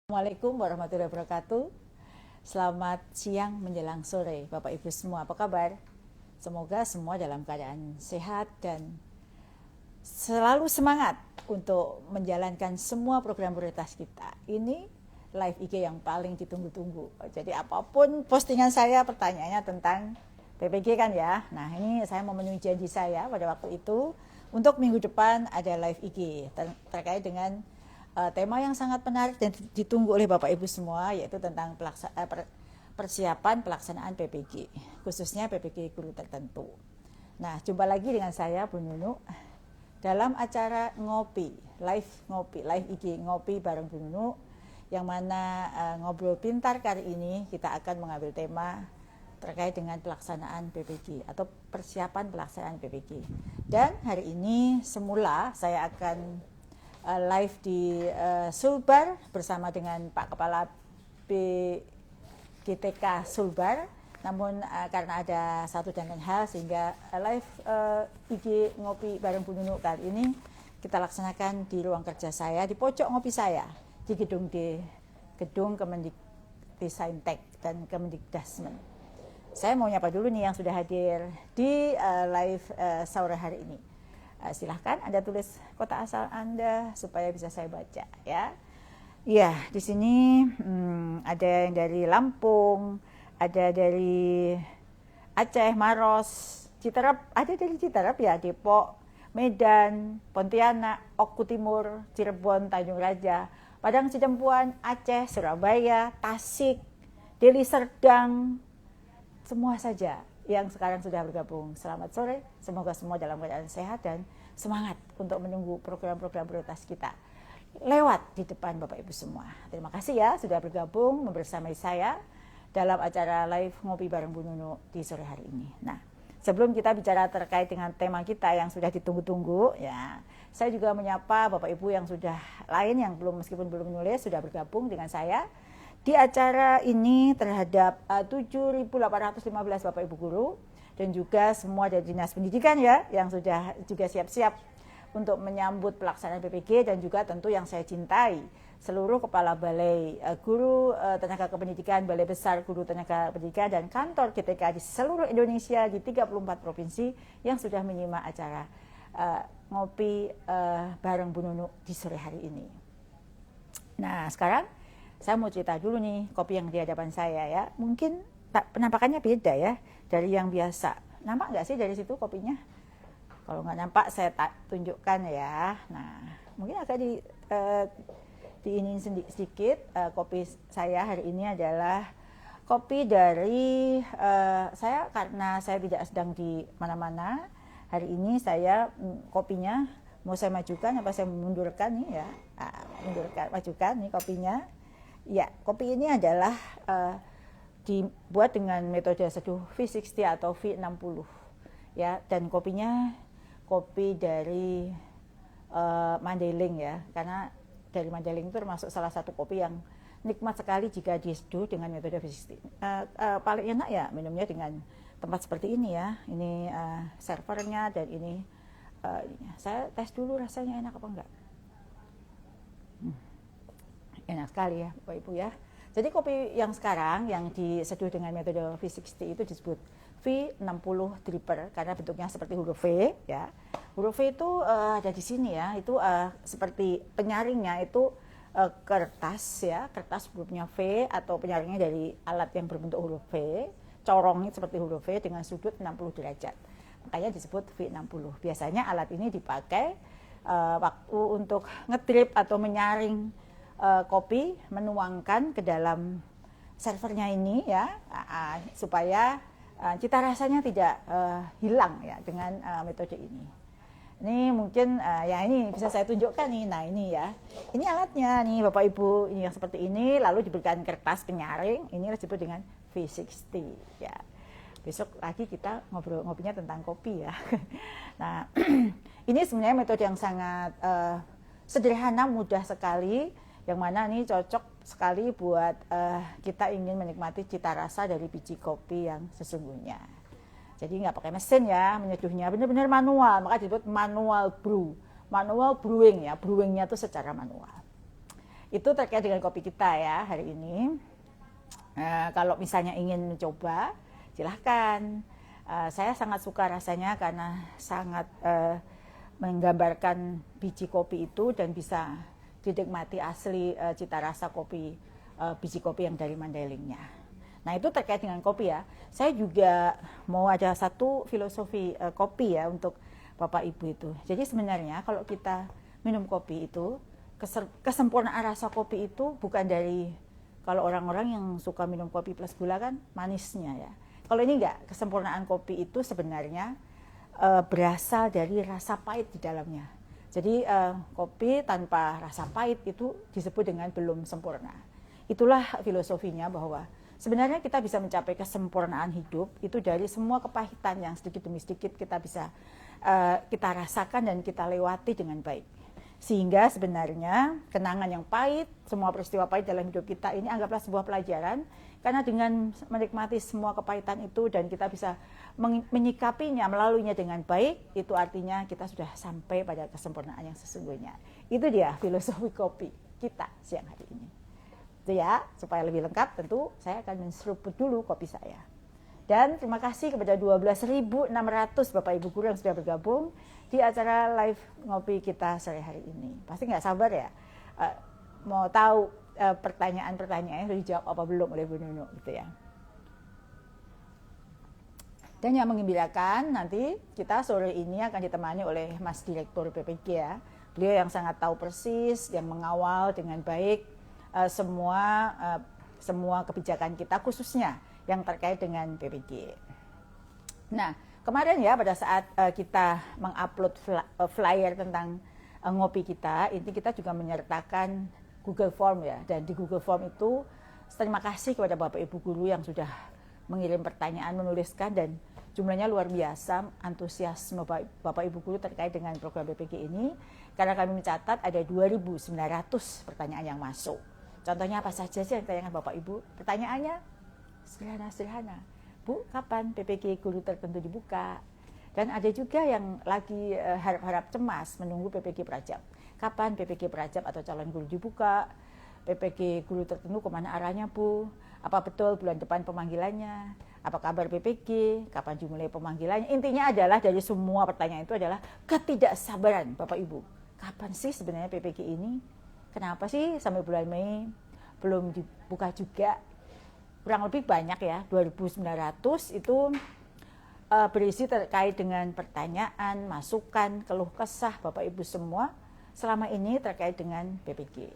Assalamualaikum warahmatullahi wabarakatuh. Selamat siang menjelang sore Bapak Ibu semua, apa kabar? Semoga semua dalam keadaan sehat dan selalu semangat untuk menjalankan semua program prioritas kita. Ini live IG yang paling ditunggu-tunggu. Jadi apapun postingan saya pertanyaannya tentang PPG kan ya. Nah ini saya memenuhi janji saya pada waktu itu untuk minggu depan ada live IG terkait dengan tema yang sangat menarik dan ditunggu oleh Bapak Ibu semua, yaitu tentang persiapan pelaksanaan PPG, khususnya PPG guru tertentu. Nah, jumpa lagi dengan saya Bu Nunu dalam acara live IG ngopi bareng Bu Nunu, yang mana ngobrol pintar kali ini kita akan mengambil tema terkait dengan pelaksanaan PPG atau persiapan pelaksanaan PPG. Dan hari ini semula saya akan live di Sulbar bersama dengan Pak Kepala BGTK Sulbar. Namun karena ada satu dan lain hal sehingga live IG ngopi bareng Bu Nunu kali ini kita laksanakan di ruang kerja saya, di pojok ngopi saya, di gedung Kemendikbudristek dan Kemendikdasmen. Saya mau nyapa dulu nih yang sudah hadir di live sore hari ini. Silahkan Anda tulis kota asal Anda supaya bisa saya baca ya. Iya, di sini ada yang dari Lampung, ada dari Aceh, Maros, Citerep, ada dari Citerep ya, Depok, Medan, Pontianak, Oku Timur, Cirebon, Tanjung Raja, Padang Sidempuan, Aceh, Surabaya, Tasik, Deli Serdang, semua saja yang sekarang sudah bergabung. Selamat sore, semoga semua dalam keadaan sehat dan semangat untuk menunggu program-program prioritas kita lewat di depan Bapak Ibu semua. Terima kasih ya sudah bergabung bersama saya dalam acara live ngopi bareng Bu Nunu di sore hari ini. Nah, sebelum kita bicara terkait dengan tema kita yang sudah ditunggu-tunggu ya, saya juga menyapa Bapak Ibu yang sudah lain yang meskipun belum menulis sudah bergabung dengan saya di acara ini terhadap 7.815 Bapak Ibu guru dan juga semua dari Dinas Pendidikan ya yang sudah juga siap-siap untuk menyambut pelaksanaan PPG, dan juga tentu yang saya cintai seluruh kepala balai guru tenaga kependidikan, balai besar guru tenaga pendidikan dan kantor GTK di seluruh Indonesia di 34 provinsi yang sudah menyimak acara ngopi bareng Bu Nunu di sore hari ini. Nah, sekarang saya mau cerita dulu nih kopi yang di hadapan saya ya. Mungkin penampakannya beda ya dari yang biasa. Nampak nggak sih dari situ kopinya? Kalau nggak nampak saya tunjukkan ya. Nah, mungkin agak diinin sedikit. Kopi saya hari ini adalah kopi dari saya, karena saya tidak sedang di mana-mana. Hari ini saya kopinya mau saya majukan apa saya mundurkan nih ya. Majukan nih kopinya. Ya, kopi ini adalah dibuat dengan metode seduh V60 atau V60 ya, dan kopinya kopi dari Mandailing ya, karena dari Mandailing itu termasuk salah satu kopi yang nikmat sekali jika diseduh dengan metode V60. Paling enak ya minumnya dengan tempat seperti ini ya. Ini servernya dan ini saya tes dulu rasanya enak apa enggak. Enak sekali ya Bapak Ibu ya. Jadi kopi yang sekarang yang diseduh dengan metode V60 itu disebut V60 dripper karena bentuknya seperti huruf V ya. Huruf V itu ada di sini ya. Itu seperti penyaringnya itu kertas ya, kertas bentuknya V atau penyaringnya dari alat yang berbentuk huruf V, corongnya seperti huruf V dengan sudut 60 derajat. Makanya disebut V60. Biasanya alat ini dipakai waktu untuk ngedrip atau menyaring kopi, menuangkan ke dalam servernya ini ya, supaya cita rasanya tidak hilang ya dengan metode ini. Ini mungkin ya ini bisa saya tunjukkan nih. Nah ini ya, ini alatnya nih Bapak Ibu, ini yang seperti ini, lalu diberikan kertas penyaring, ini disebut dengan V60 ya. Besok lagi kita ngopinya tentang kopi ya. Nah ini sebenarnya metode yang sangat sederhana, mudah sekali, yang mana ini cocok sekali buat kita ingin menikmati cita rasa dari biji kopi yang sesungguhnya. Jadi nggak pakai mesin ya menyeduhnya, benar-benar manual, maka disebut manual brew, manual brewing ya, brewingnya itu secara manual. Itu terkait dengan kopi kita ya hari ini. Kalau misalnya ingin mencoba, silahkan. Saya sangat suka rasanya karena sangat menggambarkan biji kopi itu dan bisa dinikmati asli cita rasa kopi, biji kopi yang dari Mandalingnya. Nah itu terkait dengan kopi ya. Saya juga mau ada satu filosofi kopi ya untuk Bapak Ibu itu. Jadi sebenarnya kalau kita minum kopi itu, kesempurnaan rasa kopi itu bukan dari, kalau orang-orang yang suka minum kopi plus gula kan manisnya ya. Kalau ini enggak, kesempurnaan kopi itu sebenarnya berasal dari rasa pahit di dalamnya. Jadi kopi tanpa rasa pahit itu disebut dengan belum sempurna. Itulah filosofinya bahwa sebenarnya kita bisa mencapai kesempurnaan hidup itu dari semua kepahitan yang sedikit demi sedikit kita bisa kita rasakan dan kita lewati dengan baik. Sehingga sebenarnya kenangan yang pahit, semua peristiwa pahit dalam hidup kita ini anggaplah sebuah pelajaran, karena dengan menikmati semua kepahitan itu dan kita bisa menyikapinya, melaluinya dengan baik, itu artinya kita sudah sampai pada kesempurnaan yang sesungguhnya. Itu dia filosofi kopi kita siang hari ini. Itu ya, supaya lebih lengkap tentu saya akan menseruput dulu kopi saya. Dan terima kasih kepada 12.600 Bapak Ibu Guru yang sudah bergabung di acara live ngopi kita sore hari ini. Pasti nggak sabar ya, mau tahu pertanyaan-pertanyaannya sudah dijawab apa belum oleh Bu Nunu gitu ya. Dan yang menggembirakan nanti kita sore ini akan ditemani oleh Mas Direktur PPG ya. Beliau yang sangat tahu persis, yang mengawal dengan baik semua kebijakan kita khususnya yang terkait dengan PPG. Nah, kemarin ya pada saat kita mengupload flyer tentang ngopi kita, ini kita juga menyertakan Google Form ya. Dan di Google Form itu terima kasih kepada Bapak Ibu Guru yang sudah mengirim pertanyaan, menuliskan, dan jumlahnya luar biasa antusiasme Bapak Ibu Guru terkait dengan program PPG ini. Karena kami mencatat ada 2.900 pertanyaan yang masuk. Contohnya apa saja sih yang ditanyakan Bapak Ibu? Pertanyaannya sederhana. Bu, kapan PPG Guru tertentu dibuka? Dan ada juga yang lagi harap-harap cemas menunggu PPG Prajab. Kapan PPG Prajab atau calon guru dibuka? PPG Guru tertentu kemana arahnya Bu? Apa betul bulan depan pemanggilannya? Apa kabar PPG? Kapan dimulai pemanggilannya? Intinya adalah dari semua pertanyaan itu adalah ketidaksabaran Bapak Ibu. Kapan sih sebenarnya PPG ini? Kenapa sih sampai bulan Mei belum dibuka juga? Kurang lebih banyak ya, 2.900 itu berisi terkait dengan pertanyaan, masukan, keluh kesah Bapak Ibu semua selama ini terkait dengan PPG.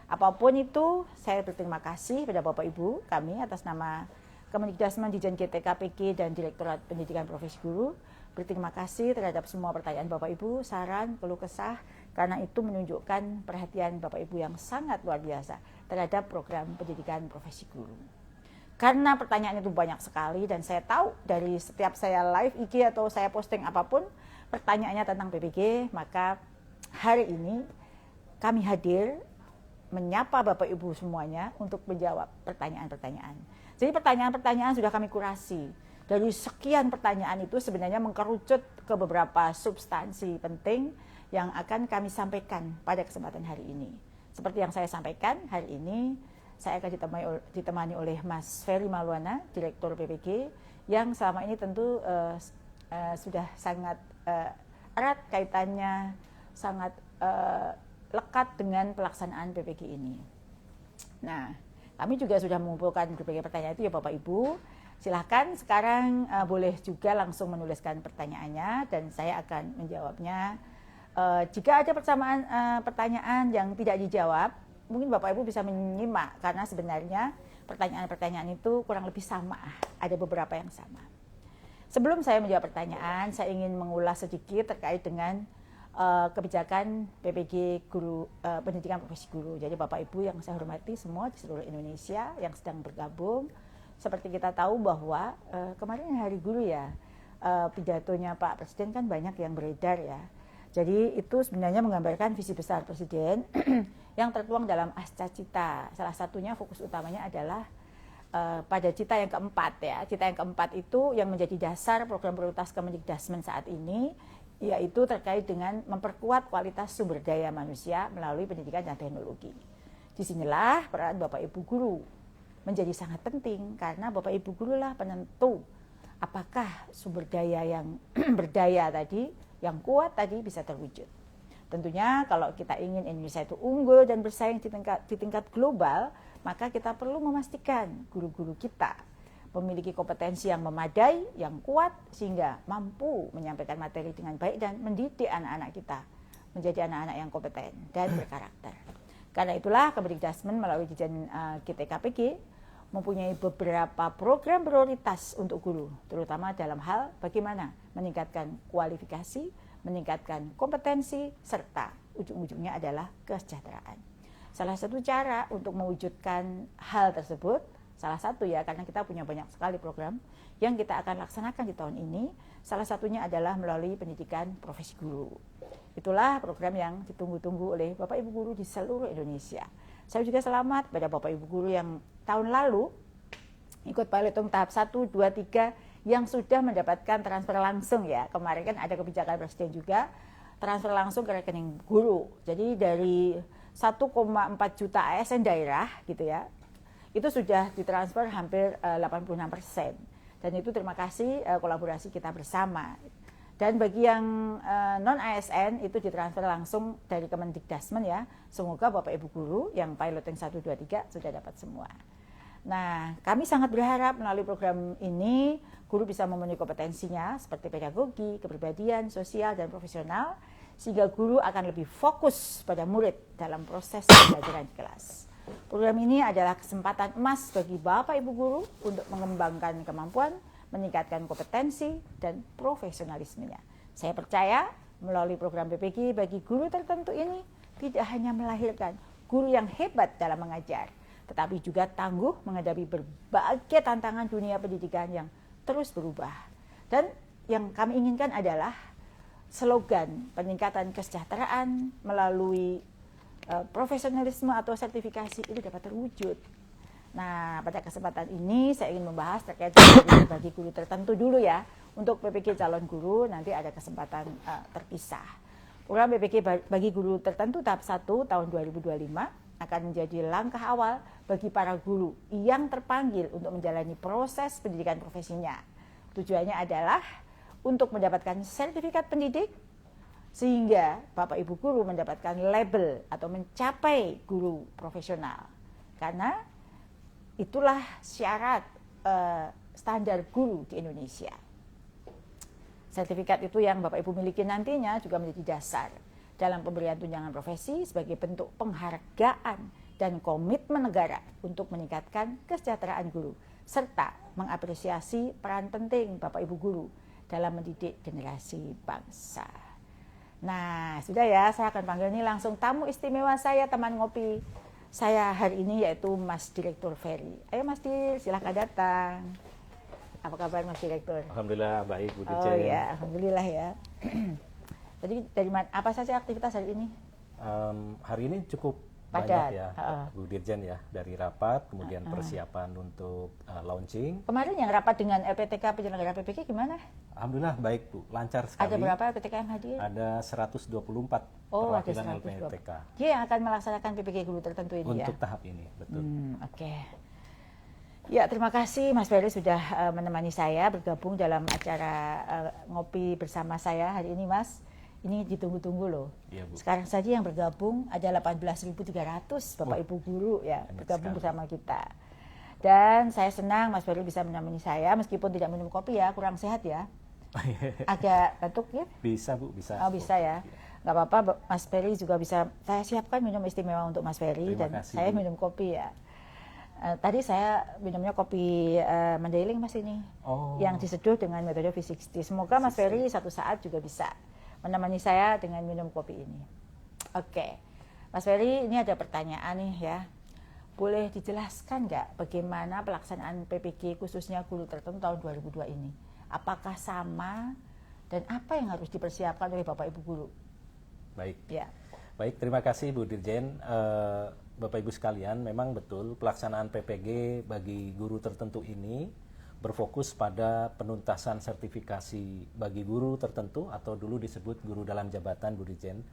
Apapun itu, saya berterima kasih pada Bapak Ibu kami atas nama Kemendikbudrismen Dijen GTKPG dan Direktorat Pendidikan Profesi Guru. Berterima kasih terhadap semua pertanyaan Bapak Ibu, saran, keluh kesah, karena itu menunjukkan perhatian Bapak Ibu yang sangat luar biasa terhadap program pendidikan profesi guru. Karena pertanyaan itu banyak sekali dan saya tahu dari setiap saya live IG atau saya posting apapun pertanyaannya tentang PPG, maka hari ini kami hadir menyapa Bapak Ibu semuanya untuk menjawab pertanyaan-pertanyaan. Jadi pertanyaan-pertanyaan sudah kami kurasi. Dari sekian pertanyaan itu sebenarnya mengkerucut ke beberapa substansi penting yang akan kami sampaikan pada kesempatan hari ini. Seperti yang saya sampaikan hari ini, saya akan ditemani oleh Mas Ferry Maulana, Direktur PPG, yang selama ini tentu sudah sangat erat kaitannya, sangat lekat dengan pelaksanaan PPG ini. Nah, kami juga sudah mengumpulkan berbagai pertanyaan itu ya Bapak Ibu. Silahkan sekarang boleh juga langsung menuliskan pertanyaannya dan saya akan menjawabnya. Jika ada persamaan pertanyaan yang tidak dijawab, mungkin Bapak Ibu bisa menyimak karena sebenarnya pertanyaan-pertanyaan itu kurang lebih sama, ada beberapa yang sama. Sebelum saya menjawab pertanyaan, saya ingin mengulas sedikit terkait dengan kebijakan PPG Guru, Pendidikan Profesi Guru. Jadi Bapak Ibu yang saya hormati semua di seluruh Indonesia yang sedang bergabung, seperti kita tahu bahwa kemarin Hari Guru ya, pidatonya Pak Presiden kan banyak yang beredar ya. Jadi itu sebenarnya menggambarkan visi besar Presiden yang tertuang dalam Asca Cita. Salah satunya fokus utamanya adalah pada cita yang keempat ya. Cita yang keempat itu yang menjadi dasar program prioritas Kemendikbudrismen saat ini, yaitu terkait dengan memperkuat kualitas sumber daya manusia melalui pendidikan dan teknologi. Disinilah peran Bapak Ibu Guru menjadi sangat penting, karena Bapak Ibu Guru lah penentu apakah sumber daya yang berdaya tadi, yang kuat tadi bisa terwujud. Tentunya kalau kita ingin Indonesia itu unggul dan bersaing di tingkat global, maka kita perlu memastikan guru-guru kita memiliki kompetensi yang memadai, yang kuat, sehingga mampu menyampaikan materi dengan baik dan mendidik anak-anak kita menjadi anak-anak yang kompeten dan berkarakter. Karena itulah Kemendikbudrismen melalui Dirjen GTKPG mempunyai beberapa program prioritas untuk guru, terutama dalam hal bagaimana meningkatkan kualifikasi, meningkatkan kompetensi, serta ujung-ujungnya adalah kesejahteraan. Salah satu cara untuk mewujudkan hal tersebut, salah satu ya, karena kita punya banyak sekali program yang kita akan laksanakan di tahun ini, salah satunya adalah melalui pendidikan profesi guru. Itulah program yang ditunggu-tunggu oleh Bapak Ibu Guru di seluruh Indonesia. Saya juga selamat pada Bapak Ibu Guru yang tahun lalu ikut piloting tahap 1, 2, 3 yang sudah mendapatkan transfer langsung ya. Kemarin kan ada kebijakan Presiden juga transfer langsung ke rekening guru. Jadi dari 1,4 juta ASN daerah gitu ya, itu sudah ditransfer hampir 86%. Dan itu terima kasih kolaborasi kita bersama. Dan bagi yang non-ASN itu ditransfer langsung dari Kemendikbudrismen ya. Semoga Bapak Ibu Guru yang piloting 1, 2, 3 sudah dapat semua. Nah, kami sangat berharap melalui program ini guru bisa memenuhi kompetensinya seperti pedagogi, kepribadian, sosial, dan profesional, sehingga guru akan lebih fokus pada murid dalam proses pembelajaran di kelas. Program ini adalah kesempatan emas bagi Bapak Ibu Guru untuk mengembangkan kemampuan, meningkatkan kompetensi dan profesionalismenya. Saya percaya melalui program PPG bagi guru tertentu ini tidak hanya melahirkan guru yang hebat dalam mengajar, tetapi juga tangguh menghadapi berbagai tantangan dunia pendidikan yang terus berubah. Dan yang kami inginkan adalah slogan peningkatan kesejahteraan melalui profesionalisme atau sertifikasi itu dapat terwujud. Nah, pada kesempatan ini saya ingin membahas terkait dengan bagi guru tertentu dulu ya. Untuk PPG calon guru nanti ada kesempatan terpisah. Program PPG bagi guru tertentu tahap 1 tahun 2025 akan menjadi langkah awal bagi para guru yang terpanggil untuk menjalani proses pendidikan profesinya. Tujuannya adalah untuk mendapatkan sertifikat pendidik, sehingga Bapak Ibu Guru mendapatkan label atau mencapai guru profesional. Karena itulah syarat standar guru di Indonesia. Sertifikat itu yang Bapak Ibu miliki nantinya juga menjadi dasar dalam pemberian tunjangan profesi sebagai bentuk penghargaan dan komitmen negara untuk meningkatkan kesejahteraan guru, serta mengapresiasi peran penting Bapak Ibu Guru dalam mendidik generasi bangsa. Nah, sudah ya, saya akan panggil nih langsung tamu istimewa saya, teman ngopi saya hari ini, yaitu Mas Direktur Ferry. Ayo Mas Dir, silahkan datang. Apa kabar Mas Direktur? Alhamdulillah baik Bu Dirjen. Oh ya, alhamdulillah ya. Jadi dari mana, apa saja aktivitas hari ini? Hari ini cukup padat banyak ya Bu Dirjen ya, dari rapat, kemudian persiapan untuk launching. Kemarin yang rapat dengan LPTK penyelenggara PPG gimana? Alhamdulillah baik Bu, lancar sekali. Ada berapa LPTK yang hadir? Ada 124 perwakilan LPTK. Dia yang akan melaksanakan PPG guru tertentu ini untuk tahap ini, betul. Oke. Ya, terima kasih Mas Ferry sudah menemani saya bergabung dalam acara ngopi bersama saya hari ini Mas. Ini ditunggu-tunggu loh. Iya, Bu. Sekarang saja yang bergabung ada 18.300 Bapak Ibu Guru ya bergabung bersama kita. Dan saya senang Mas Ferry bisa menemani saya meskipun tidak minum kopi ya, kurang sehat ya. Agak batuk ya? Bisa Bu, bisa. Oh bisa ya. Nggak apa-apa, Mas Ferry juga bisa. Saya siapkan minum istimewa untuk Mas Ferry. Dan kasih, saya Bu. Minum kopi ya. Tadi saya minumnya kopi Mandailing Mas ini, yang diseduh dengan metode V60. Semoga Mas Ferry satu saat juga bisa menemani saya dengan minum kopi ini. Oke, Mas Ferry, ini ada pertanyaan nih ya. Boleh dijelaskan nggak bagaimana pelaksanaan PPG khususnya guru tertentu tahun 2002 ini? Apakah sama dan apa yang harus dipersiapkan oleh Bapak Ibu Guru? Baik, ya. Baik, terima kasih Bu Dirjen. Bapak Ibu sekalian, memang betul pelaksanaan PPG bagi guru tertentu ini berfokus pada penuntasan sertifikasi bagi guru tertentu atau dulu disebut guru dalam jabatan Bu Dirjen.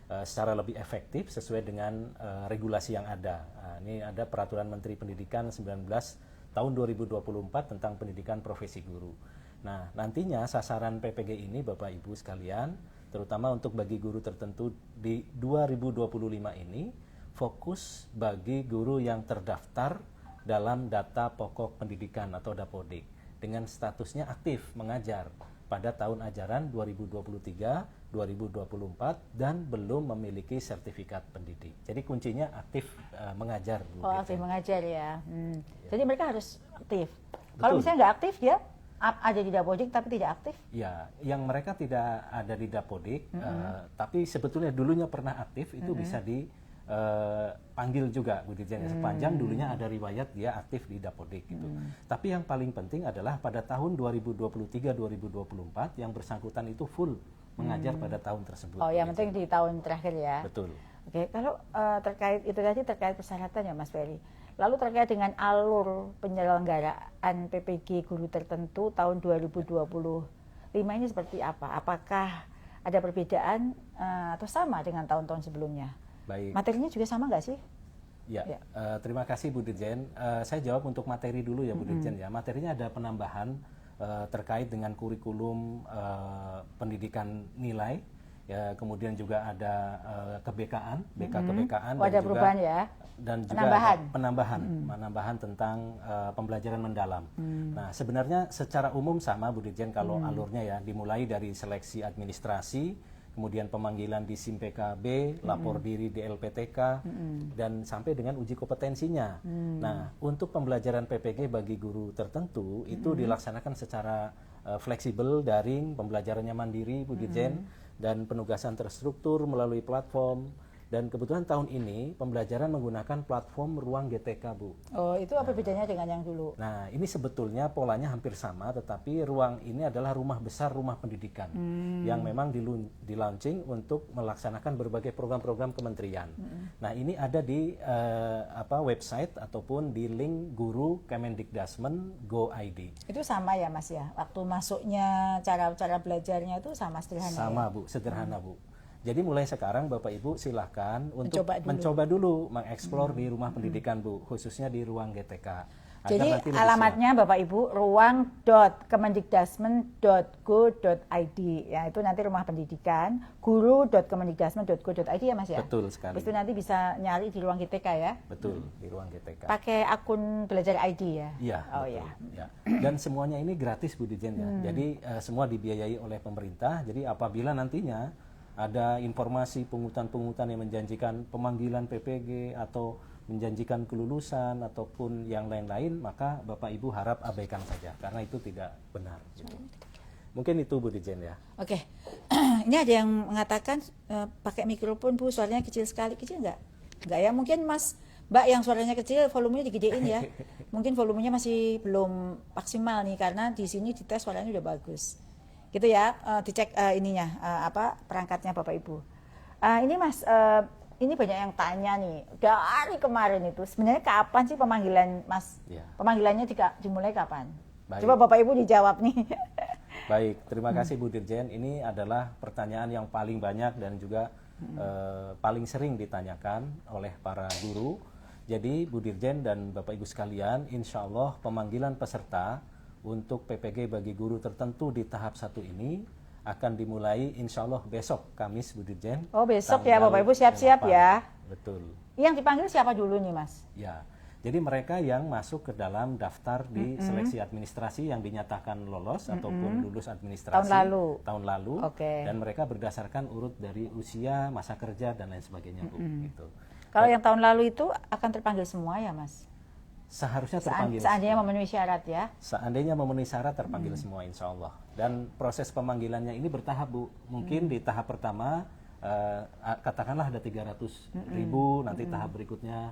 secara lebih efektif sesuai dengan regulasi yang ada. Nah, ini ada Peraturan Menteri Pendidikan 19 tahun 2024 tentang pendidikan profesi guru. Nah, nantinya sasaran PPG ini Bapak Ibu sekalian, terutama untuk bagi guru tertentu di 2025 ini, fokus bagi guru yang terdaftar dalam data pokok pendidikan atau Dapodik dengan statusnya aktif mengajar pada tahun ajaran 2023-2024 dan belum memiliki sertifikat pendidik. Jadi kuncinya aktif mengajar. Bu Oh, aktif mengajar ya. Jadi mereka harus aktif. Kalau Betul. misalnya nggak aktif ya, ada di Dapodik tapi tidak aktif? Ya, yang mereka tidak ada di Dapodik, tapi sebetulnya dulunya pernah aktif, itu bisa dipanggil juga Bu Dirjen, sepanjang dulunya ada riwayat dia aktif di Dapodik gitu. Tapi yang paling penting adalah pada tahun 2023-2024 yang bersangkutan itu full mengajar pada tahun tersebut. Oh, yang penting di tahun terakhir ya. Betul. Oke, kalau terkait itu tadi terkait persyaratan ya Mas Ferry. Lalu terkait dengan alur penyelenggaraan PPG guru tertentu tahun 2025 ini seperti apa? Apakah ada perbedaan atau sama dengan tahun-tahun sebelumnya? Baik. Materinya juga sama nggak sih? Ya, terima kasih Bu Dirjen. Saya jawab untuk materi dulu ya Bu Dirjen ya. Materinya ada penambahan terkait dengan kurikulum pendidikan nilai. Ya, kemudian juga ada kebekaan, kebekaan Oh, ada perubahan ya. Dan juga penambahan tentang pembelajaran mendalam. Nah, sebenarnya secara umum sama Bu Dirjen kalau alurnya ya, dimulai dari seleksi administrasi, kemudian pemanggilan di SIM PKB, lapor diri di LPTK, dan sampai dengan uji kompetensinya. Nah, untuk pembelajaran PPG bagi guru tertentu itu dilaksanakan secara fleksibel, daring, pembelajarannya mandiri Bu Dirjen, dan penugasan terstruktur melalui platform. Dan kebetulan tahun ini pembelajaran menggunakan platform Ruang GTK, Bu. Oh, itu apa bedanya dengan yang dulu? Nah, ini sebetulnya polanya hampir sama, tetapi Ruang ini adalah rumah besar, rumah pendidikan yang memang di-launching untuk melaksanakan berbagai program-program kementerian. Nah, ini ada di website ataupun di link guru Kemendikdasmen Go.id. Itu sama ya Mas ya? Waktu masuknya, cara belajarnya itu sama sederhana Sama ya? Bu, sederhana Bu. Jadi mulai sekarang Bapak Ibu silahkan untuk Mencoba dulu mengeksplor di rumah pendidikan Bu, khususnya di Ruang GTK. Jadi alamatnya Bapak Ibu ruang.kemendikdasmen.go.id ya, itu nanti rumah pendidikan, guru.kemendikdasmen.go.id ya Mas ya? Betul sekali. Itu nanti bisa nyari di Ruang GTK ya? Betul, di Ruang GTK. Pakai akun belajar ID ya? Iya. Oh betul, ya. Dan semuanya ini gratis Bu Dirjen ya. Jadi semua dibiayai oleh pemerintah. Jadi apabila nantinya ada informasi pungutan-pungutan yang menjanjikan pemanggilan PPG atau menjanjikan kelulusan ataupun yang lain-lain, maka Bapak Ibu harap abaikan saja karena itu tidak benar. Gitu. Mungkin itu Bu Dirjen ya. Oke, ini ada yang mengatakan pakai mikrofon Bu, suaranya kecil sekali. Kecil nggak? Nggak ya, mungkin Mbak yang suaranya kecil volumenya digedein ya. Mungkin volumenya masih belum maksimal nih karena di sini dites suaranya udah bagus. Gitu ya, dicek perangkatnya Bapak Ibu. Ini Mas, ini banyak yang tanya nih dari kemarin itu sebenarnya kapan sih pemanggilan Mas? Ya. Pemanggilannya dimulai kapan? Baik. Coba Bapak Ibu dijawab nih. Baik, terima kasih Bu Dirjen. Ini adalah pertanyaan yang paling banyak dan juga paling sering ditanyakan oleh para guru. Jadi Bu Dirjen dan Bapak Ibu sekalian, insya Allah pemanggilan peserta untuk PPG bagi guru tertentu di tahap 1 ini akan dimulai insya Allah besok Kamis Bu Dirjen. Oh besok ya Bapak Ibu siap-siap ya. Betul. Yang dipanggil siapa dulu nih Mas? Ya, jadi mereka yang masuk ke dalam daftar di seleksi administrasi yang dinyatakan lolos ataupun lulus administrasi tahun lalu. Okay. Dan mereka berdasarkan urut dari usia, masa kerja dan lain sebagainya Bu. Gitu. Kalau yang tahun lalu itu akan terpanggil semua ya Mas? Seharusnya terpanggil. Seandainya memenuhi syarat ya? Seandainya memenuhi syarat terpanggil semua insya Allah. Dan proses pemanggilannya ini bertahap Bu. Mungkin di tahap pertama katakanlah ada 300.000, nanti tahap berikutnya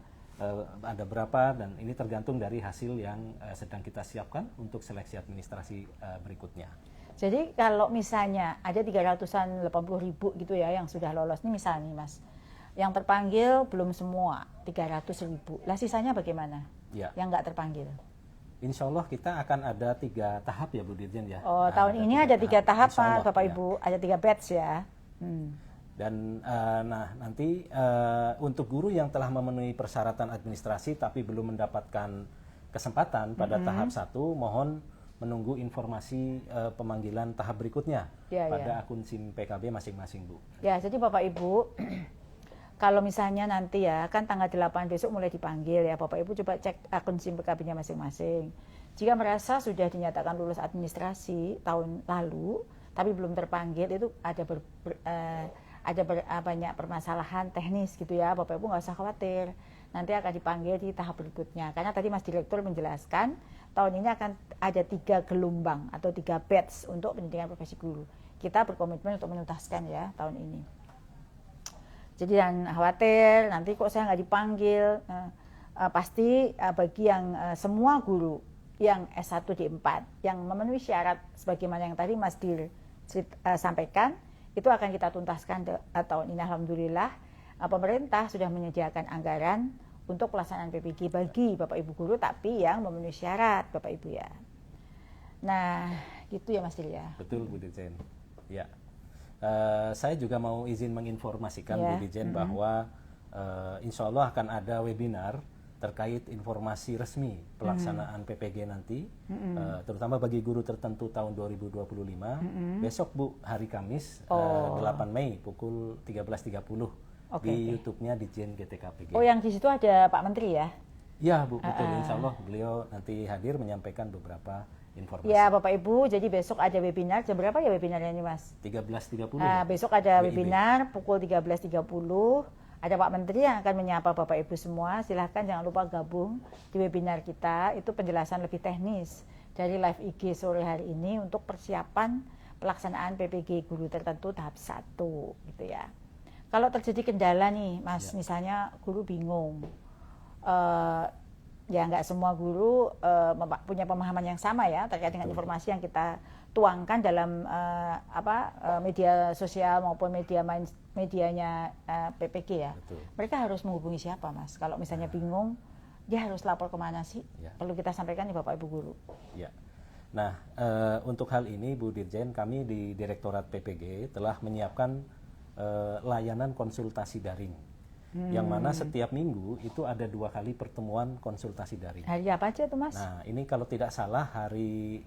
ada berapa, dan ini tergantung dari hasil yang sedang kita siapkan untuk seleksi administrasi berikutnya. Jadi kalau misalnya ada 380.000 gitu ya yang sudah lolos, ini misalnya nih Mas, yang terpanggil belum semua 300.000, lah sisanya bagaimana? Ya. Yang nggak terpanggil? Insya Allah kita akan ada 3 tahap ya Bu Dirjen ya. Oh, tahun ini ada 3 tahap Pak, Bapak ya. Ibu, ada 3 batch ya. Dan nanti untuk guru yang telah memenuhi persyaratan administrasi tapi belum mendapatkan kesempatan pada tahap 1, mohon menunggu informasi pemanggilan tahap berikutnya pada akun SIM PKB masing-masing, Bu. Ya, jadi Bapak Ibu, kalau misalnya nanti ya, kan tanggal 8 besok mulai dipanggil ya, Bapak Ibu coba cek akun SIM PKB-nya masing-masing. Jika merasa sudah dinyatakan lulus administrasi tahun lalu, tapi belum terpanggil, itu ada banyak permasalahan teknis gitu ya, Bapak Ibu nggak usah khawatir, nanti akan dipanggil di tahap berikutnya. Karena tadi Mas Direktur menjelaskan tahun ini akan ada 3 gelombang atau 3 batch untuk pendidikan profesi guru. Kita berkomitmen untuk menuntaskan ya tahun ini. Jadi jangan khawatir nanti kok saya nggak dipanggil. Pasti bagi yang semua guru yang S1 D4 yang memenuhi syarat sebagaimana yang tadi Mas Dir sampaikan, itu akan kita tuntaskan tahun ini. Alhamdulillah pemerintah sudah menyediakan anggaran untuk pelaksanaan PPG bagi Bapak Ibu guru tapi yang memenuhi syarat Bapak Ibu ya. Nah gitu ya Mas Dir ya. Betul Bu Dirjen. Ya, saya juga mau izin menginformasikan Bu Dirjen bahwa insya Allah akan ada webinar terkait informasi resmi pelaksanaan PPG nanti, terutama bagi guru tertentu tahun 2025. Besok Bu, hari Kamis, 8 Mei pukul 13.30 di YouTube-nya Ditjen GTK-PG. Oh, yang di situ ada Pak Menteri ya? Ya Bu, betul. Insya Allah beliau nanti hadir menyampaikan beberapa informasi. Ya Bapak Ibu, jadi besok ada webinar. Jam berapa ya webinarnya ini Mas? 13.30. Besok ada webinar pukul 13.30. Ada Pak Menteri yang akan menyapa Bapak Ibu semua. Silahkan jangan lupa gabung di webinar kita. Itu penjelasan lebih teknis dari live IG sore hari ini untuk persiapan pelaksanaan PPG guru tertentu tahap 1 gitu ya. Kalau terjadi kendala nih Mas, misalnya guru bingung, ya nggak semua guru punya pemahaman yang sama ya terkait dengan informasi yang kita tuangkan dalam media sosial maupun medianya PPG ya. Betul. Mereka harus menghubungi siapa Mas? Kalau misalnya bingung, dia harus lapor kemana sih? Ya. Perlu kita sampaikan nih Bapak Ibu guru. Ya. Nah, untuk hal ini Bu Dirjen, kami di Direktorat PPG telah menyiapkan layanan konsultasi daring. Yang mana setiap minggu itu ada 2 kali pertemuan konsultasi daring. Hari apa aja tuh Mas? Nah, ini kalau tidak salah hari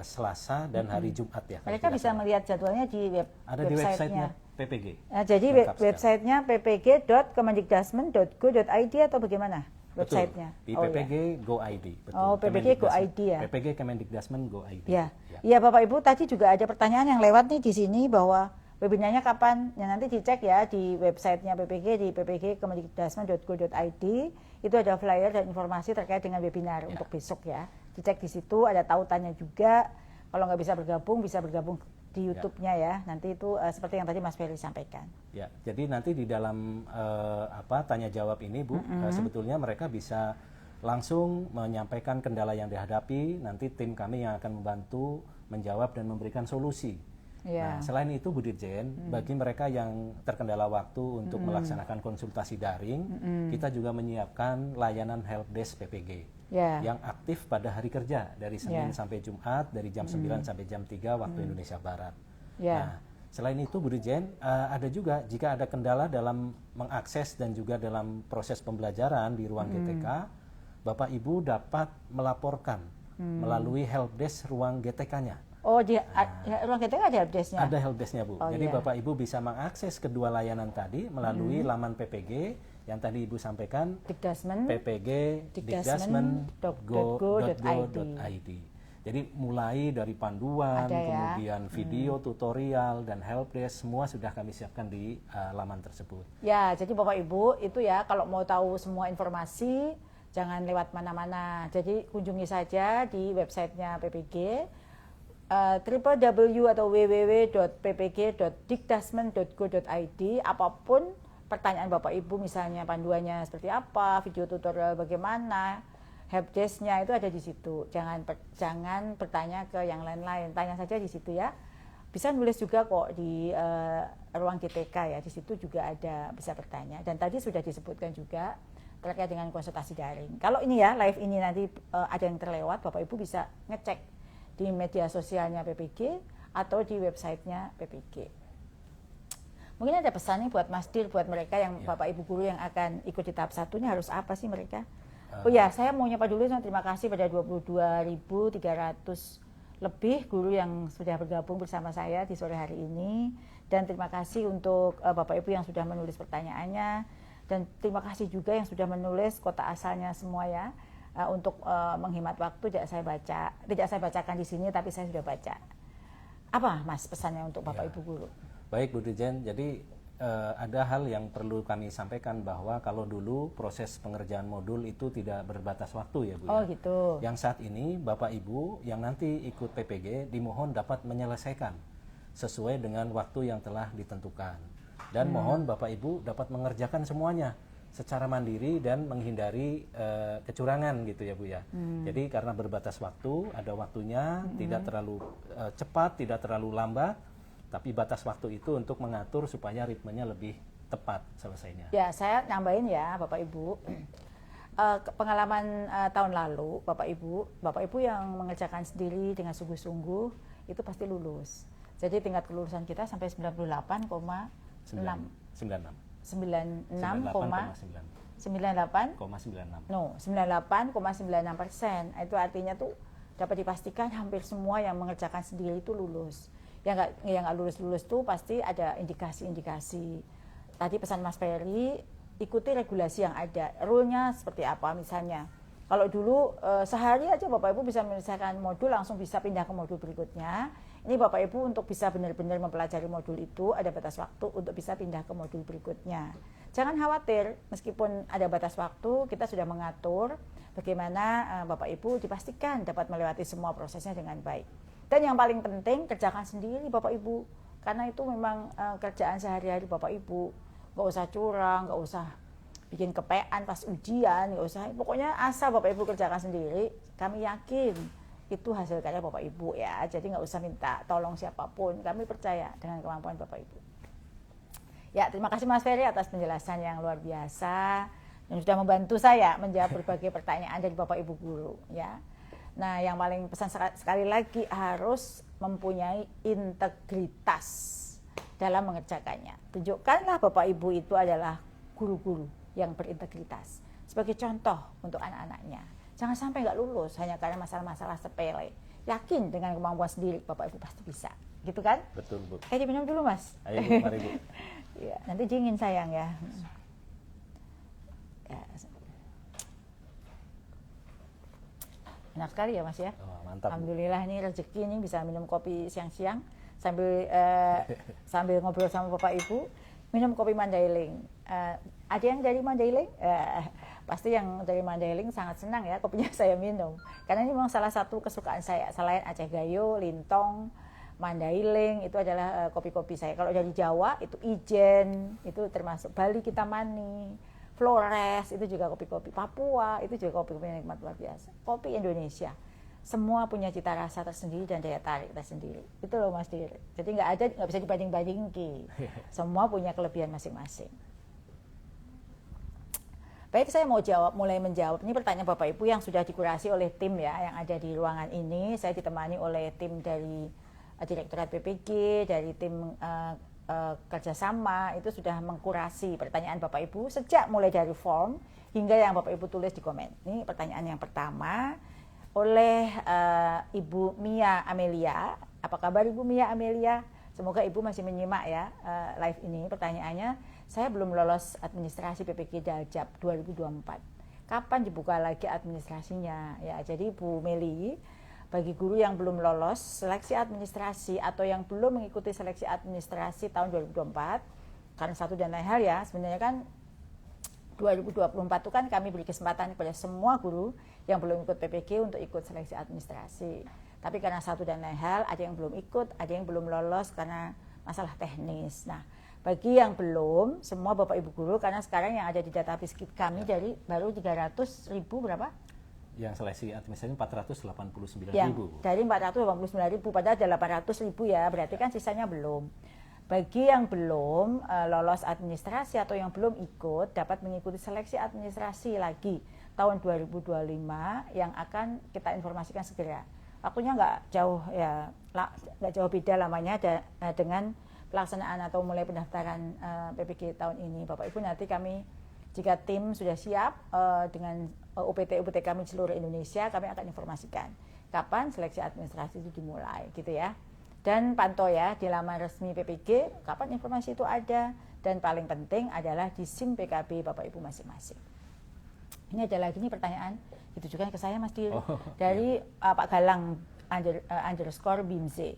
Selasa dan hari Jumat ya. Mereka bisa melihat jadwalnya di ada di websitenya PPG. Jadi websitenya ppg.kemendikdasmen.go.id atau bagaimana? Websitenya? Di PPG Go ID. Betul. Oh, PPG Go ID ya. PPG Kemendikdasmen Go ID. Ya. Ya Bapak Ibu, tadi juga ada pertanyaan yang lewat nih di sini bahwa webinarnya kapan? Ya nanti dicek ya di websitenya PPG di ppg.kemendikdasmen.go.id. Itu ada flyer dan informasi terkait dengan webinar untuk besok ya. Dicek di situ, ada tautannya juga. Kalau nggak bisa bergabung di YouTube-nya ya. Nanti itu seperti yang tadi Mas Ferry sampaikan. Ya, jadi nanti di dalam tanya jawab ini Bu, sebetulnya mereka bisa langsung menyampaikan kendala yang dihadapi. Nanti tim kami yang akan membantu menjawab dan memberikan solusi. Nah, selain itu Bu Dirjen, bagi mereka yang terkendala waktu untuk melaksanakan konsultasi daring, kita juga menyiapkan layanan helpdesk PPG yang aktif pada hari kerja dari Senin sampai Jumat dari jam 9 sampai jam 3 waktu Indonesia Barat. Nah, selain itu Bu Dirjen, ada juga jika ada kendala dalam mengakses dan juga dalam proses pembelajaran di ruang GTK, Bapak Ibu dapat melaporkan melalui helpdesk ruang GTK-nya. Oh, ruang GTK ada helpdesk-nya? Ada helpdesk-nya Bu. Jadi Bapak Ibu bisa mengakses kedua layanan tadi melalui laman PPG yang tadi Ibu sampaikan, ppg.dikdasmen.go.id. Jadi mulai dari panduan, kemudian video tutorial dan helpdesk semua sudah kami siapkan di laman tersebut. Ya, jadi Bapak Ibu itu ya kalau mau tahu semua informasi jangan lewat mana-mana. Jadi kunjungi saja di websitenya PPG. www atau www.ppg.dikdasmen.go.id. Apapun pertanyaan Bapak Ibu, misalnya panduannya seperti apa, video tutorial bagaimana, helpdesk-nya itu ada di situ. Jangan bertanya ke yang lain-lain, tanya saja di situ ya. Bisa nulis juga kok di ruang GTK ya, di situ juga ada bisa bertanya. Dan tadi sudah disebutkan juga terkait dengan konsultasi daring. Kalau ini ya live ini nanti ada yang terlewat, Bapak Ibu bisa ngecek di media sosialnya PPG atau di websitenya PPG. Mungkin ada pesan nih buat Mas Dir, buat mereka yang Bapak Ibu guru yang akan ikut di tahap 1 ini harus apa sih mereka? Oh ya, saya mau nyapa dulu, terima kasih pada 22.300 lebih guru yang sudah bergabung bersama saya di sore hari ini. Dan terima kasih untuk Bapak Ibu yang sudah menulis pertanyaannya. Dan terima kasih juga yang sudah menulis kota asalnya semua ya. Untuk menghemat waktu tidak saya bacakan di sini, tapi saya sudah baca. Apa Mas pesannya untuk Bapak Ibu guru? Baik Bu Dirjen, jadi ada hal yang perlu kami sampaikan bahwa kalau dulu proses pengerjaan modul itu tidak berbatas waktu ya Bu. Oh gitu. Yang saat ini Bapak Ibu yang nanti ikut PPG dimohon dapat menyelesaikan sesuai dengan waktu yang telah ditentukan. Dan mohon Bapak Ibu dapat mengerjakan semuanya secara mandiri dan menghindari kecurangan gitu ya Bu ya. Jadi karena berbatas waktu, ada waktunya, tidak terlalu cepat, tidak terlalu lambat, tapi batas waktu itu untuk mengatur supaya ritmenya lebih tepat selesainya. Ya, saya nambahin ya Bapak Ibu. Pengalaman tahun lalu Bapak Ibu yang mengerjakan sendiri dengan sungguh-sungguh itu pasti lulus. Jadi tingkat kelulusan kita sampai 98,96. 98,96%. Itu artinya tuh dapat dipastikan hampir semua yang mengerjakan sendiri itu lulus. Yang nggak lulus tuh pasti ada indikasi-indikasi. Tadi pesan Mas Ferry, ikuti regulasi yang ada. Rule-nya seperti apa misalnya. Kalau dulu sehari aja Bapak Ibu bisa menyelesaikan modul langsung bisa pindah ke modul berikutnya. Ini Bapak Ibu untuk bisa benar-benar mempelajari modul itu ada batas waktu untuk bisa pindah ke modul berikutnya. Jangan khawatir, meskipun ada batas waktu, kita sudah mengatur bagaimana Bapak Ibu dipastikan dapat melewati semua prosesnya dengan baik. Dan yang paling penting, kerjakan sendiri Bapak Ibu. Karena itu memang kerjaan sehari-hari Bapak Ibu. Nggak usah curang, nggak usah bikin kepean pas ujian, nggak usah. Pokoknya asal Bapak Ibu kerjakan sendiri, kami yakin itu hasil karya Bapak Ibu ya. Jadi nggak usah minta tolong siapapun, kami percaya dengan kemampuan Bapak Ibu. Ya, terima kasih Mas Ferry atas penjelasan yang luar biasa yang sudah membantu saya menjawab berbagai pertanyaan dari Bapak Ibu guru ya. Nah, yang paling pesan sekali lagi harus mempunyai integritas dalam mengerjakannya. Tunjukkanlah Bapak Ibu itu adalah guru-guru yang berintegritas sebagai contoh untuk anak-anaknya. Jangan sampai nggak lulus hanya karena masalah-masalah sepele. Yakin dengan kemampuan sendiri Bapak Ibu pasti bisa, gitu kan? Betul Bu. Diminum dulu Mas. Ayo Bu, mari Bu. Ya, nanti dingin sayang ya. Enak sekali ya Mas ya. Oh, mantap. Alhamdulillah ini rezeki ini bisa minum kopi siang-siang sambil ngobrol sama Bapak Ibu, minum kopi Mandailing. Ada yang dari Mandailing? Pasti yang dari Mandailing sangat senang ya kopinya saya minum. Karena ini memang salah satu kesukaan saya. Selain Aceh Gayo, Lintong, Mandailing itu adalah kopi-kopi saya. Kalau dari Jawa itu Ijen, itu termasuk Bali Kitamani. Flores itu juga kopi-kopi, Papua itu juga kopi-kopi yang nikmat luar biasa. Kopi Indonesia semua punya cita rasa tersendiri dan daya tarik tersendiri. Itu loh Mas Dir. Jadi nggak bisa dibanding-bandingkan. Semua punya kelebihan masing-masing. Baik, saya mau mulai menjawab. Ini pertanyaan Bapak Ibu yang sudah dikurasi oleh tim ya yang ada di ruangan ini. Saya ditemani oleh tim dari Direktorat PPG, dari tim kerjasama itu sudah mengkurasi pertanyaan Bapak Ibu sejak mulai dari form hingga yang Bapak Ibu tulis di komen. Ini pertanyaan yang pertama oleh Ibu Mia Amelia. Apa kabar Ibu Mia Amelia? Semoga Ibu masih menyimak ya live ini. Pertanyaannya, saya belum lolos administrasi PPG Daljab 2024. Kapan dibuka lagi administrasinya? Ya, jadi Bu Meli, bagi guru yang belum lolos seleksi administrasi atau yang belum mengikuti seleksi administrasi tahun 2024, karena satu dan lain hal ya, sebenarnya kan 2024 itu kan kami beri kesempatan kepada semua guru yang belum ikut PPG untuk ikut seleksi administrasi. Tapi karena satu dan lain hal, ada yang belum ikut, ada yang belum lolos karena masalah teknis. Nah, bagi yang belum, semua Bapak Ibu guru, karena sekarang yang ada di database kami dari baru 300.000 berapa? Yang seleksi administrasi 489.000. Dari 489.000 padahal ada 800.000 ya, berarti kan sisanya belum. Bagi yang belum lolos administrasi atau yang belum ikut, dapat mengikuti seleksi administrasi lagi tahun 2025 yang akan kita informasikan segera. Waktunya nggak jauh ya, nggak jauh beda lamanya dengan pelaksanaan atau mulai pendaftaran PPG tahun ini. Bapak Ibu, nanti kami jika tim sudah siap dengan UPT kami seluruh Indonesia, kami akan informasikan kapan seleksi administrasi itu dimulai, gitu ya. Dan pantau ya di laman resmi PPG kapan informasi itu ada, dan paling penting adalah di SIM PKB Bapak Ibu masing-masing. Ini ada lagi nih pertanyaan ditujukan ke saya Mas Diri dari Pak Galang underscore Bimze.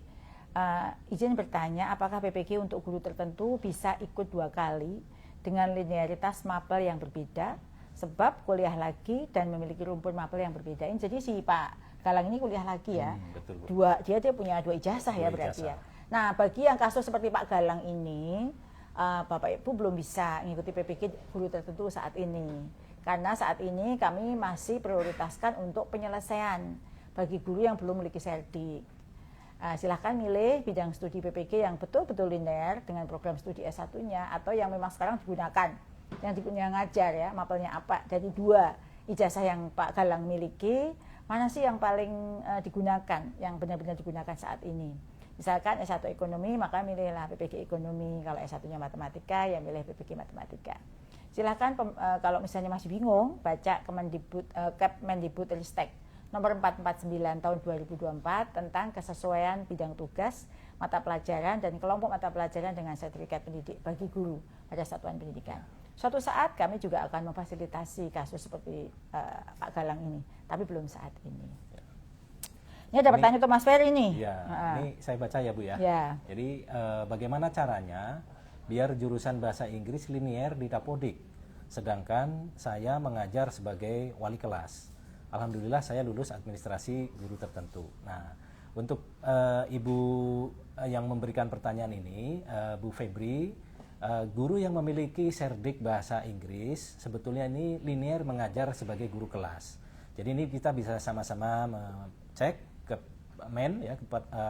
Izin bertanya, apakah PPG untuk guru tertentu bisa ikut 2 kali dengan linearitas mapel yang berbeda, sebab kuliah lagi dan memiliki rumpun mapel yang berbeda. Jadi si Pak Galang ini kuliah lagi ya, betul. dia punya 2 ijazah ya berarti ya. Nah, bagi yang kasus seperti Pak Galang ini, Bapak Ibu belum bisa mengikuti PPG guru tertentu saat ini, karena saat ini kami masih prioritaskan untuk penyelesaian bagi guru yang belum memiliki serdik. Silahkan milih bidang studi PPG yang betul-betul linear dengan program studi S1-nya, atau yang memang sekarang digunakan, yang ngajar ya, mapelnya apa, dari 2 ijazah yang Pak Galang miliki, mana sih yang paling digunakan, yang benar-benar digunakan saat ini. Misalkan S1 ekonomi, maka milihlah PPG ekonomi. Kalau S1-nya matematika, ya milih PPG matematika. Silahkan kalau misalnya masih bingung, baca Kemendikbudristek nomor 449 tahun 2024 tentang kesesuaian bidang tugas, mata pelajaran, dan kelompok mata pelajaran dengan sertifikat pendidik bagi guru pada satuan pendidikan. Suatu saat kami juga akan memfasilitasi kasus seperti Pak Galang ini, tapi belum saat ini. Ini ada pertanyaan untuk Mas Ferry nih. Ya, ini saya baca ya Bu ya. Ya. Jadi bagaimana caranya biar jurusan bahasa Inggris linier di Dapodik, sedangkan saya mengajar sebagai wali kelas. Alhamdulillah saya lulus administrasi guru tertentu. Nah, untuk Ibu yang memberikan pertanyaan ini, Bu Febri, guru yang memiliki serdik bahasa Inggris sebetulnya ini linier mengajar sebagai guru kelas. Jadi ini kita bisa sama-sama cek ke Men ya,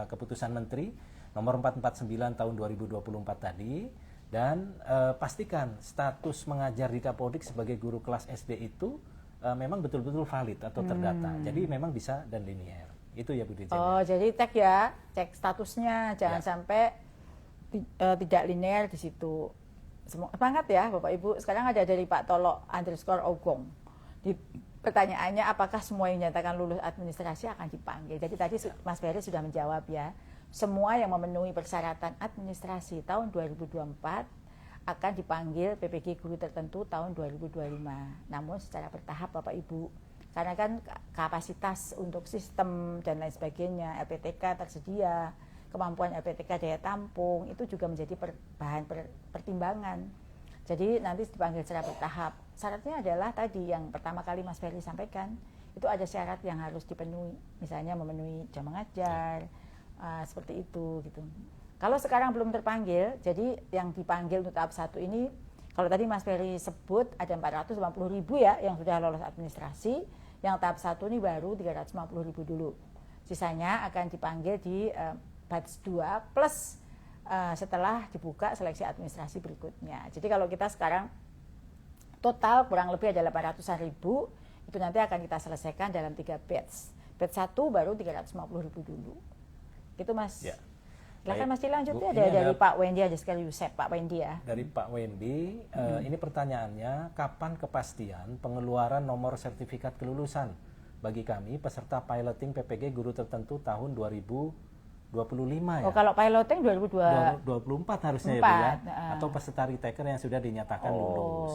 keputusan Menteri nomor 449 tahun 2024 tadi, dan pastikan status mengajar di Dapodik sebagai guru kelas SD itu memang betul-betul valid atau terdata. Jadi memang bisa dan linier. Itu ya Bu Dirjen. Oh, jadi cek statusnya, jangan sampai tidak linear di situ. Semangat ya Bapak Ibu. Sekarang ada dari Pak Tolok underscore Ogong. Pertanyaannya, apakah semua yang dinyatakan lulus administrasi akan dipanggil? Jadi tadi Mas Ferry sudah menjawab ya. Semua yang memenuhi persyaratan administrasi tahun 2024 akan dipanggil PPG guru tertentu tahun 2025. Namun secara bertahap Bapak Ibu. Karena kan kapasitas untuk sistem dan lain sebagainya, LPTK tersedia, kemampuan LPTK daya tampung, itu juga menjadi bahan pertimbangan. Jadi nanti dipanggil secara bertahap. Syaratnya adalah tadi yang pertama kali Mas Ferry sampaikan, itu ada syarat yang harus dipenuhi. Misalnya memenuhi jam mengajar, seperti itu gitu. Kalau sekarang belum terpanggil, jadi yang dipanggil untuk tahap 1 ini, kalau tadi Mas Ferry sebut ada 450.000 ya yang sudah lolos administrasi, yang tahap 1 ini baru 350.000 dulu. Sisanya akan dipanggil di batch 2 plus setelah dibuka seleksi administrasi berikutnya. Jadi kalau kita sekarang total kurang lebih ada 800.000, itu nanti akan kita selesaikan dalam 3 batch. Batch 1 baru 350.000 dulu. Gitu Mas. Ya. Silahkan Mas lanjut ya, dari Pak Wendy aja sekali Yusef, Pak Wendy ya. Dari Pak Wendy, ini pertanyaannya, kapan kepastian pengeluaran nomor sertifikat kelulusan bagi kami peserta piloting PPG guru tertentu tahun 2025 ya? Oh, kalau piloting 2024 harusnya ya Bu ya? Atau peserta retaker yang sudah dinyatakan lulus.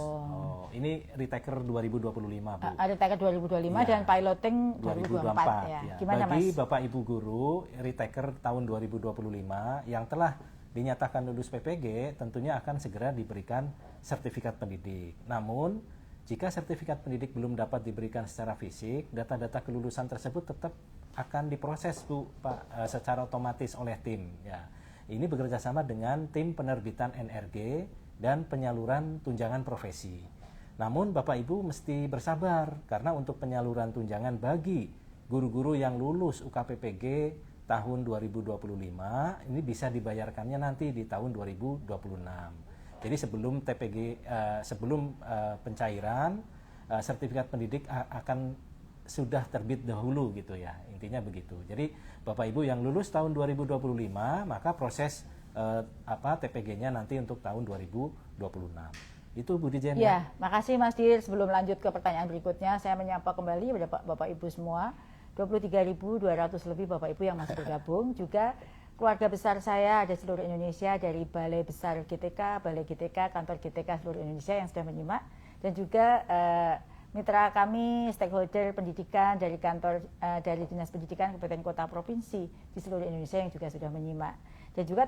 Ini retaker 2025 Bu. Retaker 2025 ya. Dan piloting 2024 ya. Gimana Bagi Mas? Bapak Ibu guru retaker tahun 2025 yang telah dinyatakan lulus PPG, tentunya akan segera diberikan sertifikat pendidik. Namun jika sertifikat pendidik belum dapat diberikan secara fisik, data-data kelulusan tersebut tetap akan diproses Bu Pak secara otomatis oleh tim ya. Ini bekerjasama dengan tim penerbitan NRG dan penyaluran tunjangan profesi. Namun Bapak Ibu mesti bersabar karena untuk penyaluran tunjangan bagi guru-guru yang lulus UKPPG tahun 2025 ini bisa dibayarkannya nanti di tahun 2026. Jadi sebelum pencairan sertifikat pendidik akan sudah terbit dahulu gitu ya. Intinya begitu. Jadi Bapak Ibu yang lulus tahun 2025 maka proses TPG-nya nanti untuk tahun 2026. Itu Bu Dirjen. Ya, makasih Mas Dir. Sebelum lanjut ke pertanyaan berikutnya, saya menyapa kembali pada Bapak Ibu semua. 23.200 lebih Bapak Ibu yang masih bergabung. Juga keluarga besar saya ada seluruh Indonesia, dari Balai Besar GTK, Balai GTK, Kantor GTK seluruh Indonesia yang sudah menyimak. Dan juga mitra kami, stakeholder pendidikan dari kantor dari Dinas Pendidikan Kabupaten Kota Provinsi di seluruh Indonesia yang juga sudah menyimak. Dan juga